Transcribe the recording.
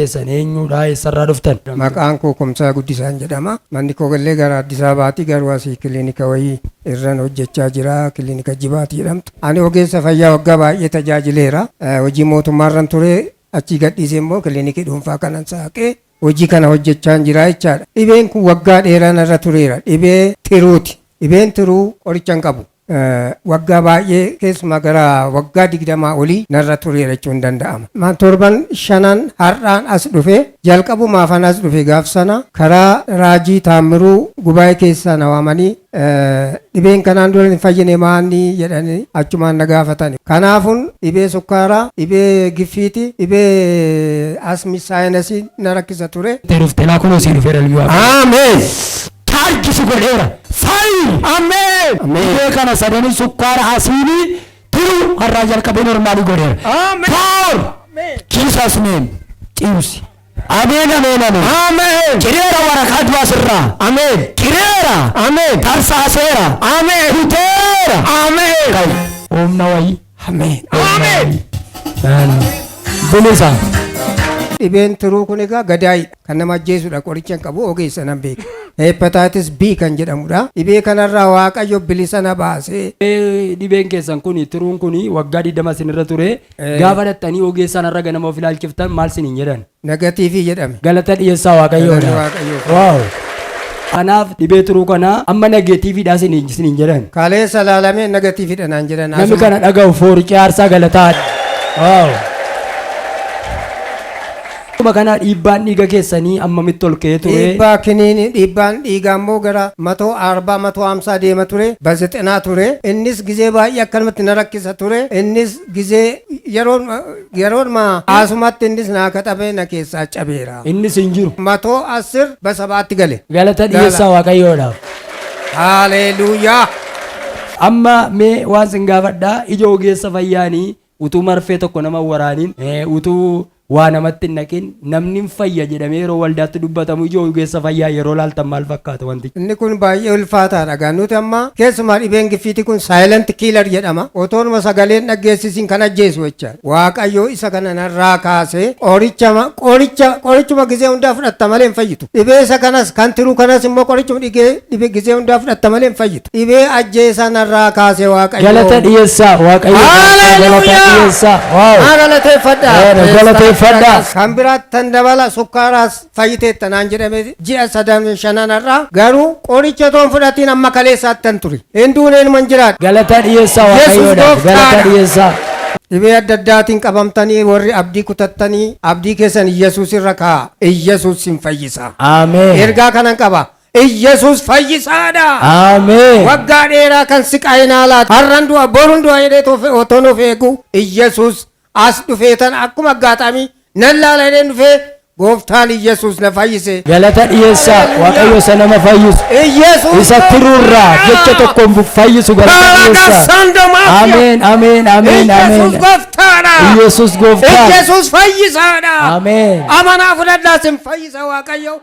keessan eenyudha eessarraa dhuftan? Maqaan koo Kumsaa Guddisaan jedhama. Manni koo gallee gara Addis Ababaatti garuu asii kiliinika wayii irraan hojjechaa jira. Kiliinika Jibaati jedhamtu. Ani ogeessa fayyaa waggaa baay'ee tajaajileera. Hojii mootummaarran ture achi gadhiisee immoo kiliinikii dhuunfaa kanan saaqee hojii kana hojjechaa jira jechaadha. Dhibeen kun waggaa dheeraa narra tureera. Dhibee Tiruuti. Dhibeen Tiruu qoricha hin qabu. Waggaa baay'ee keessumaa gara waggaa 20 olii narra tureera jechuun danda'ama. Torban 5 har'aan as dhufe jalqabumaafan as dhufe gaaf sana karaa raajii Taamiruu Gubaa'ee keessaa na waamanii dhibeen kanaan dura hin fayyine maanni jedhanii achumaan na gaafatani. Kanaafun dhibee sukkaaraa, dhibee giffiiti, dhibee asmi saayinasii na rakkisa ture. Teelaa kunoo siin dhufeera liyyuu. Ameen. Taarkisu godheera. Fayi. Ameen. Dhibee kana sadanii sukkaara asiinii Tiruu har'aa jalqabee normaalii godheera. Ameen. Power. Jesus name. Ciusi. Ameen ameen ameen. Ameen. Kireera waraqaa du'a sirraa. Ameen. Kireera. Ameen. Tarsaaseera. Ameen. Kuteera. Ameen. Kai. Humna wayii. Ameen. Ameen. Bilisa. Dhibeen Tiruu kun egaa gadaayidha. Kan nama ajjeesudha. Qoricha hin qabu ogeessa nan beeka. Hepatitis B kan jedhamudha. Dhibee kanarraa Waaqayyo bilisa na baasee. Dhibeen keessan kuni Tiruun kuni waggaa 20 sinirra ture. Gaafa dhattanii ogeessaan irra ganama of ilaalchiftan maal siniin jedhan? Negatiivii jedhame. Galata dhiyeessaa Waaqayyoodha. Waaw. Kanaaf dhibee Tiruu kana amma negatiiviidhaa siniin jedhan. Kaleessa laalamee negatiiviidha naan jedhan. Namni kana dhaga'u foorichi aarsaa galataadha. Waaw. Kuma kana dhiibbaan dhiiga keessanii ammamitti ol ka'ee ture? Dhiibbaa kiniini dhiibbaan dhiigaa immoo gara 140 150 deema ture. Bazexinaa ture. Innis gizee baay'ee akkanumatti na rakkisa ture. Innis gizee yeroon asumatti innis naa katabee na keessaa cabeera. Innis hin jiru. 110 basabaatti gale. Galata dhiyeessaa Waaqayyoodhaaf. Haleluuyaa. Amma mee waan sin gaafadhaa ija ogeessa fayyaanii utuu marfee tokko nama waraaniin utuu waa namatti hin naqin namni fayya jedhamee yeroo waldaatti dubbatamu ija ogeessa fayyaa yeroo laaltan maal fakkaata wanti? Inni kun baay'ee ulfaataadha. Nuti amma keessumaa dhibeen giffiitii kun silent killer jedhama. Otoonuma sagaleen dhaggeessisiin kan ajjeesu jecha. Waaqayyo isa kana narraa kaasee qorichuma gizee hundaa fudhatta malee hin fayyitu. Dhibee isa kanas kan Tiruu kanas immoo qorichuma gizee hundaa fudhatta malee hin fayyitu. Dhibee ajjeesa narraa kaasee Waaqayyo. Galata dhiyeessaa Waaqayyo. Galata dhiyeessaa. Galateeffadha. Kan biraattan dabala sukkaaras fayyiteetta naan jedhame ji'a 3-5 irraa garuu qoricha toon fudhatiin amma kaleessaattan ture. Hinduuneen man jiraadha. Galata dhiyeessaa Waaqayyoodhaaf. Galata dhiyeessaa. Dhibee adda addaatiin qabamtanii warri abdii kutattanii abdii keessan Iyyasuus irra kaa'a. Iyyasuus sin fayyisa. Ameen. Ergaa kanan qaba. Iyyasuus fayyisaadha. Ameen. Waggaa dheeraa kan siqaayinaa laata. Har'an du'a boruun du'a jedhee otoon of eegu Iyyasuus as dhufeetan akkuma aggaatami nan laalee dhufee gooftaan Iyyasuus na fayyise. Galata dhiyeessaa Waaqayyo isa nama fayyisu. Iyyasuus isa Tiruurraa jecha tokkoon fayyisu galata dhiyeessaa. Ameen ameen ameen ameen. Iyyasuus gooftaadha. Iyyasuus gooftaadha. Iyyasuus fayyisaadha. Ameen. Amanaa fudhadhaa sin fayyisa Waaqayyo.